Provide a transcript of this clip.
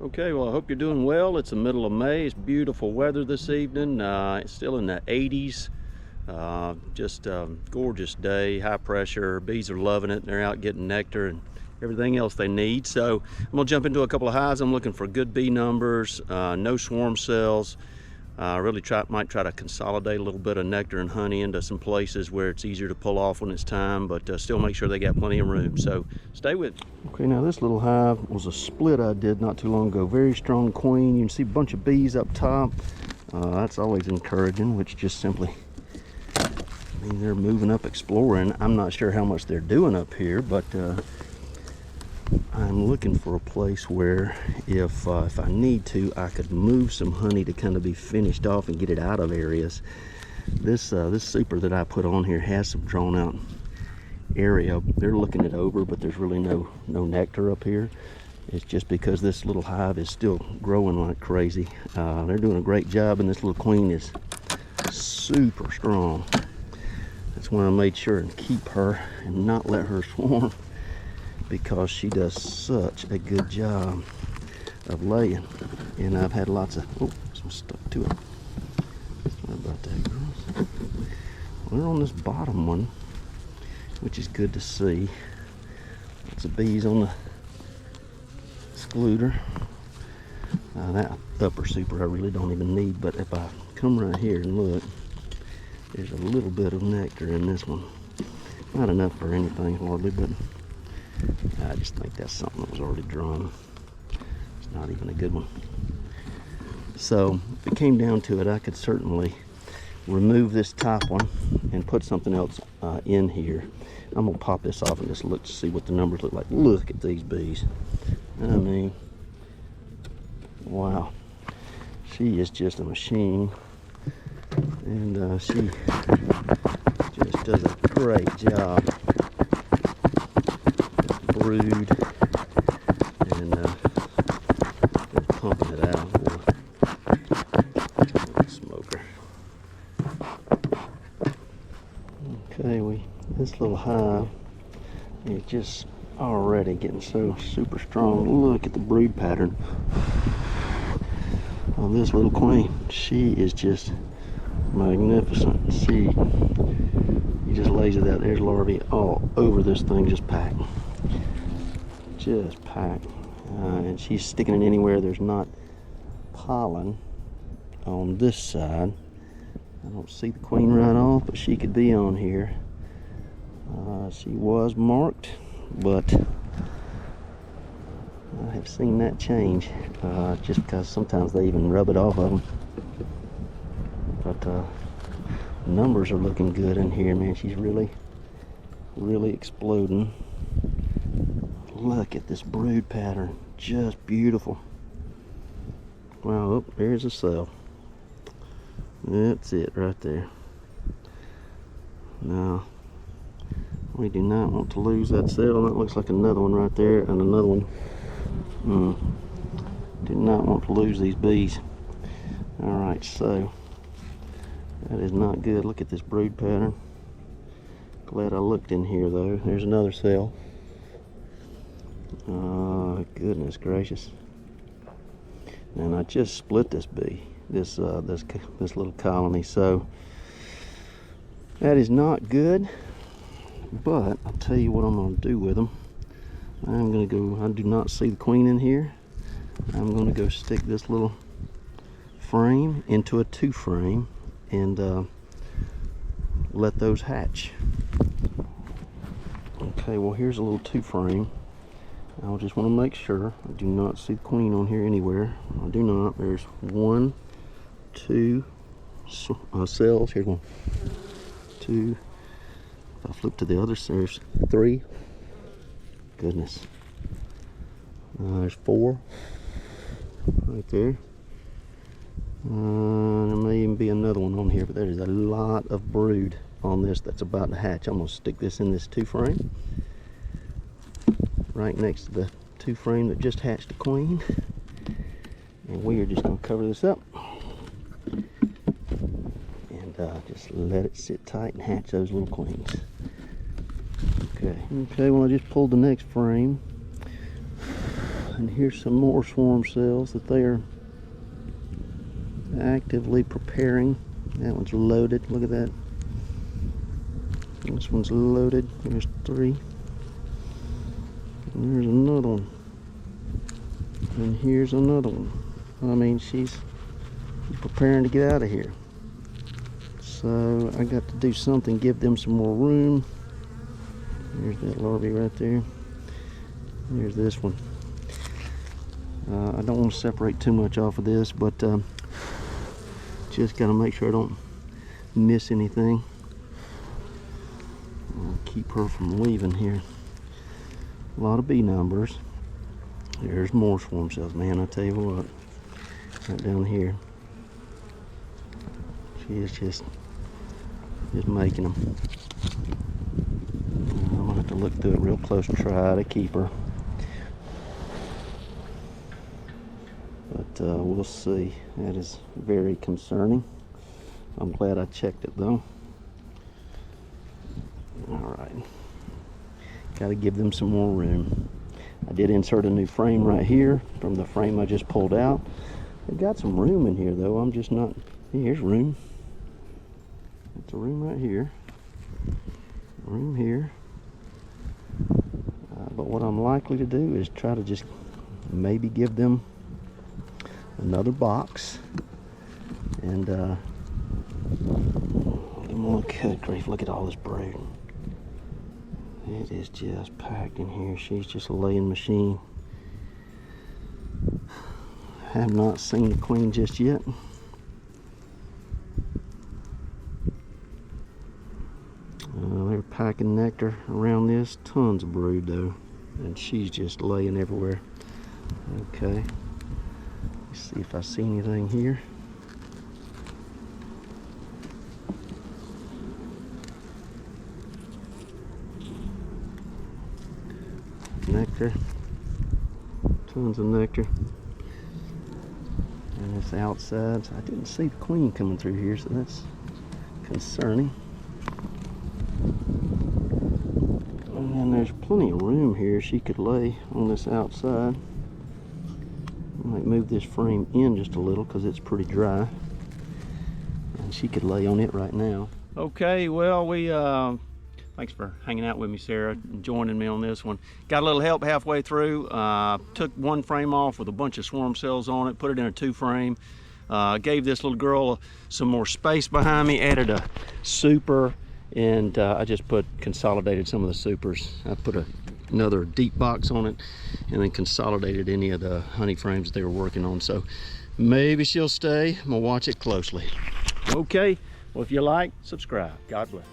Okay, well, I hope you're doing well. It's the middle of May. It's beautiful weather this evening. It's still in the 80s. Just a gorgeous day, high pressure. Bees are loving it. They're out getting nectar and everything else they need. So I'm gonna jump into a couple of hives. I'm looking for good bee numbers, no swarm cells. Really might try to consolidate a little bit of nectar and honey into some places where it's easier to pull off when it's time, but still make sure they got plenty of room. So stay with me. Okay, now this little hive was a split I did not too long ago. Very strong queen. You can see a bunch of bees up top. That's always encouraging, which just simply means they're moving up exploring. I'm not sure how much they're doing up here, but I'm looking for a place where if I need to, I could move some honey to kind of be finished off and get it out of areas. This super that I put on here has some drawn out area. They're looking it over, but there's really no nectar up here. It's just because this little hive is still growing like crazy. They're doing a great job, and this little queen is super strong. That's why I made sure and keep her and not let her swarm, because she does such a good job of laying. And I've had lots of some stuck to it. Sorry about that, girls. Well, they're on this bottom one, which is good to see. Lots of bees on the excluder. That upper super I really don't even need, but if I come right here and look, there's a little bit of nectar in this one. Not enough for anything hardly, but I just think that's something that was already drawn. It's not even a good one. So if it came down to it, I could certainly remove this top one and put something else in here. I'm gonna pop this off and just look to see what the numbers look like. Look at these bees. I mean, wow. She is just a machine, and she just does a great job. Brood, and just pumping it out. Smoker. Okay, this little hive is just already getting so super strong. Look at the brood pattern of this little queen. She is just magnificent. See, he just lays it out. There's larvae all over this thing, just packed. Just packed. And she's sticking it anywhere there's not pollen on this side. I don't see the queen right off, but she could be on here. She was marked, but I have seen that change, just because sometimes they even rub it off of them. But numbers are looking good in here, man. She's really exploding. Look at this brood pattern, just beautiful. Wow, oh, there's a cell. That's it right there. Now, we do not want to lose that cell. That looks like another one right there, and another one. Do not want to lose these bees. Alright, so that is not good. Look at this brood pattern. Glad I looked in here though. There's another cell. Goodness gracious. And I just split this bee, this little colony, so that is not good. But I'll tell you what I'm going to do with them. I'm going to go, I do not see the queen in here. I'm going to go stick this little frame into a 2 frame and let those hatch. Okay, well here's a little 2 frame. I just want to make sure. I do not see the queen on here anywhere. I do not. There's 1, 2 cells. Here's 1, 2. If I flip to the other, there's 3. Goodness. There's 4 right there. There may even be another one on here, but there is a lot of brood on this that's about to hatch. I'm going to stick this in this 2 frame. Right next to the 2 frame that just hatched a queen, and we are just going to cover this up and just let it sit tight and hatch those little queens. Okay, well I just pulled the next frame And here's some more swarm cells that they are actively preparing. That one's loaded. Look at that. This one's loaded. There's 3. And there's another one. And here's another one. I mean, she's preparing to get out of here. So I got to do something, give them some more room. There's that larvae right there. There's this one. I don't want to separate too much off of this, but just got to make sure I don't miss anything. I'll keep her from leaving here. A lot of bee numbers. There's more swarm cells, man. I tell you what, right down here, she is just making them. I'm gonna have to look through it real close and try to keep her. But we'll see. That is very concerning. I'm glad I checked it though. All right, got to give them some more room. I did insert a new frame right here from the frame I just pulled out. They've got some room in here though. I'm just not. Here's room. It's a room right here. Room here. But what I'm likely to do is try to just maybe give them another box. And give them a look. Good grief, look at all this brood. It is just packed in here. She's just a laying machine. Have not seen the queen just yet. They're packing nectar around this. Tons of brood though. And she's just laying everywhere. Okay. Let's see if I see anything here. Nectar. Tons of nectar. And it's outside. So I didn't see the queen coming through here, so that's concerning. And there's plenty of room here. She could lay on this outside. I might move this frame in just a little because it's pretty dry. And she could lay on it right now. Okay, well, thanks for hanging out with me, Sarah, and joining me on this one. Got a little help halfway through. Took one frame off with a bunch of swarm cells on it, put it in a 2-frame. Gave this little girl some more space behind me, added a super, and I just consolidated some of the supers. I put another deep box on it and then consolidated any of the honey frames they were working on. So maybe she'll stay. I'm gonna watch it closely. Okay, well, if you like, subscribe. God bless.